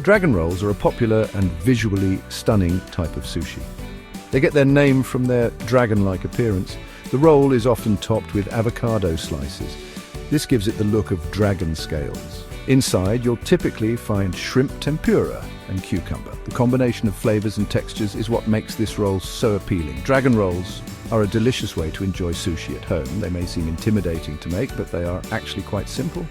Dragon rolls are a popular and visually stunning type of sushi. They get their name from their dragon-like appearance. The roll is often topped with avocado slices. This gives it the look of dragon scales. Inside, you'll typically find shrimp tempura and cucumber. The combination of flavors and textures is what makes this roll so appealing. Dragon rolls are a delicious way to enjoy sushi at home. They may seem intimidating to make, but they are actually quite simple.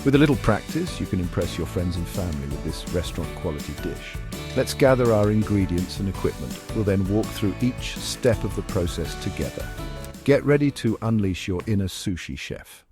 With a little practice, you can impress your friends and family with this restaurant-quality dish. Let's gather our ingredients and equipment. We'll then walk through each step of the process together. Get ready to unleash your inner sushi chef.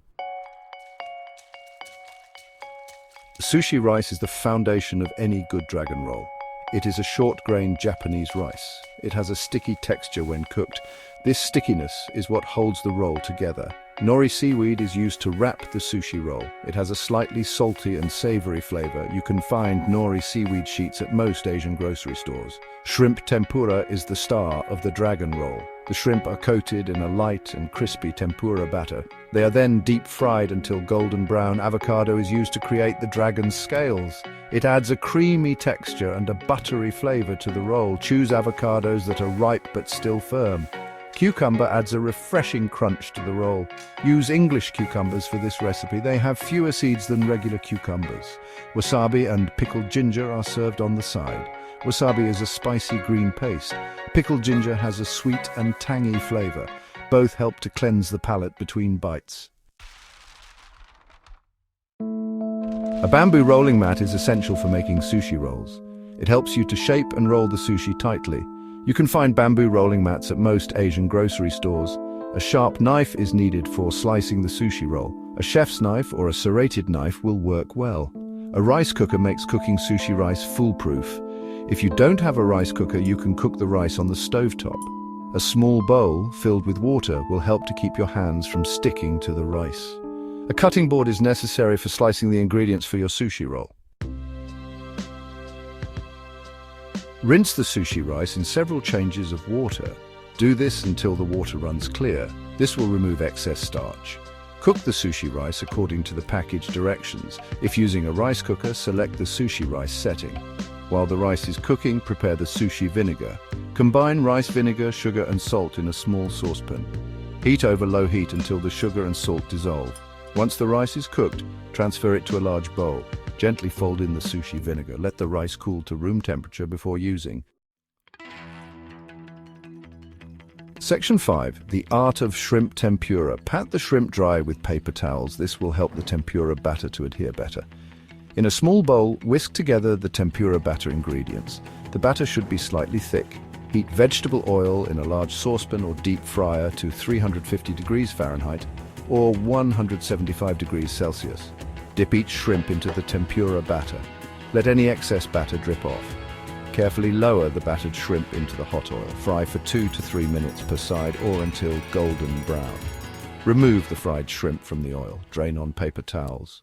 Sushi rice is the foundation of any good dragon roll. It is a short-grained Japanese rice. It has a sticky texture when cooked. This stickiness is what holds the roll together. Nori seaweed is used to wrap the sushi roll. It has a slightly salty and savory flavor. You can find nori seaweed sheets at most Asian grocery stores. Shrimp tempura is the star of the dragon roll. The shrimp are coated in a light and crispy tempura batter. They are then deep fried until golden brown. Avocado is used to create the dragon's scales. It adds a creamy texture and a buttery flavor to the roll. Choose avocados that are ripe but still firm. Cucumber adds a refreshing crunch to the roll. Use English cucumbers for this recipe. They have fewer seeds than regular cucumbers. Wasabi and pickled ginger are served on the side. Wasabi is a spicy green paste. Pickled ginger has a sweet and tangy flavor. Both help to cleanse the palate between bites. A bamboo rolling mat is essential for making sushi rolls. It helps you to shape and roll the sushi tightly. You can find bamboo rolling mats at most Asian grocery stores. A sharp knife is needed for slicing the sushi roll. A chef's knife or a serrated knife will work well. A rice cooker makes cooking sushi rice foolproof. If you don't have a rice cooker, you can cook the rice on the stovetop. A small bowl filled with water will help to keep your hands from sticking to the rice. A cutting board is necessary for slicing the ingredients for your sushi roll. Rinse the sushi rice in several changes of water. Do this until the water runs clear. This will remove excess starch. Cook the sushi rice according to the package directions. If using a rice cooker, select the sushi rice setting. While the rice is cooking, prepare the sushi vinegar. Combine rice vinegar, sugar and salt in a small saucepan. Heat over low heat until the sugar and salt dissolve. Once the rice is cooked, transfer it to a large bowl. Gently fold in the sushi vinegar. Let the rice cool to room temperature before using. Section 5. The art of shrimp tempura. Pat the shrimp dry with paper towels. This will help the tempura batter to adhere better. In a small bowl, whisk together the tempura batter ingredients. The batter should be slightly thick. Heat vegetable oil in a large saucepan or deep fryer to 350 degrees Fahrenheit or 175 degrees Celsius. Dip each shrimp into the tempura batter. Let any excess batter drip off. Carefully lower the battered shrimp into the hot oil. Fry for 2 to 3 minutes per side or until golden brown. Remove the fried shrimp from the oil. Drain on paper towels.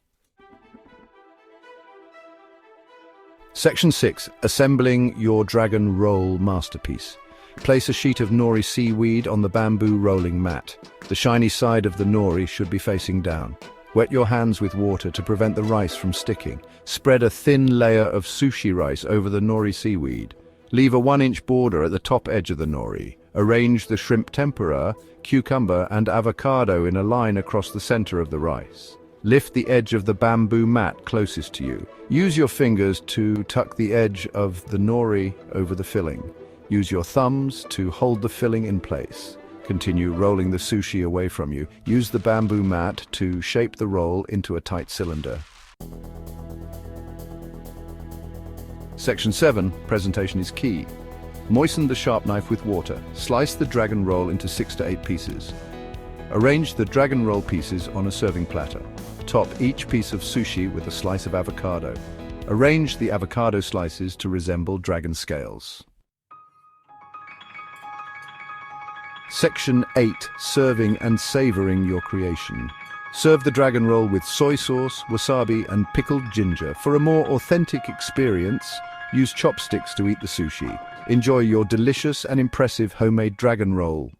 Section 6. Assembling your dragon roll masterpiece. Place a sheet of nori seaweed on the bamboo rolling mat. The shiny side of the nori should be facing down. Wet your hands with water to prevent the rice from sticking. Spread a thin layer of sushi rice over the nori seaweed. Leave a 1-inch border at the top edge of the nori. Arrange the shrimp tempura, cucumber and avocado in a line across the center of the rice. Lift the edge of the bamboo mat closest to you. Use your fingers to tuck the edge of the nori over the filling. Use your thumbs to hold the filling in place. Continue rolling the sushi away from you. Use the bamboo mat to shape the roll into a tight cylinder. Section 7. Presentation is key. Moisten the sharp knife with water. Slice the dragon roll into 6 to 8 pieces. Arrange the dragon roll pieces on a serving platter. Top each piece of sushi with a slice of avocado. Arrange the avocado slices to resemble dragon scales. Section 8. Serving and savoring your creation. Serve the dragon roll with soy sauce, wasabi and pickled ginger. For a more authentic experience, use chopsticks to eat the sushi. Enjoy your delicious and impressive homemade dragon roll.